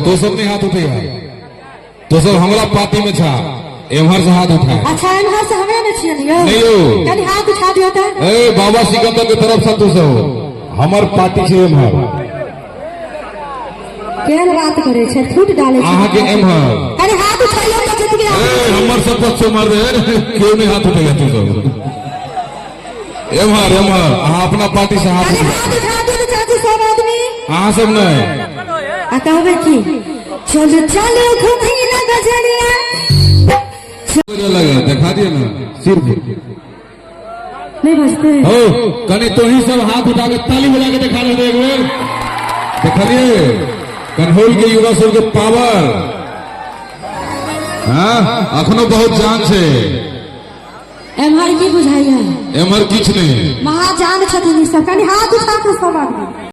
तो सब ने हाथ उठे तो सब हमारा पार्टी में था एमहर से हाथ उठाए। अच्छा एमहर से हमें न छिए नहीं हो यानी हाथ उठा दिया था। ए बाबा सिकंदर के तरफ से तो सब हमार पार्टी छे एमहर केन बात करे छे फूट डाले छे आहा के एमहर अरे हाथ उठाइयो तो जीत गया। ए हमर सब पक्ष मार दे क्यों नहीं हाथ उठेगा तू सब एमहर एमहर आहा अपना पार्टी से हाथ उठा दे चाची सब आदमी आहा सब नहीं आ कहबे की चलो चलो घूमी ना गजरिया लगा दिखा दिया ना सिर पे नहीं बजते हो कने तो ही सब हाथ उठा के ताली बजा के दिखा रहे एक बार देखलिए कन्होल के युवा सब के पावर हाँ अखनो बहुत जान से एमहर की बुझाइया एमहर किछ नहीं महाजान छथिन सब कनी हाथ उठा के सब आदमी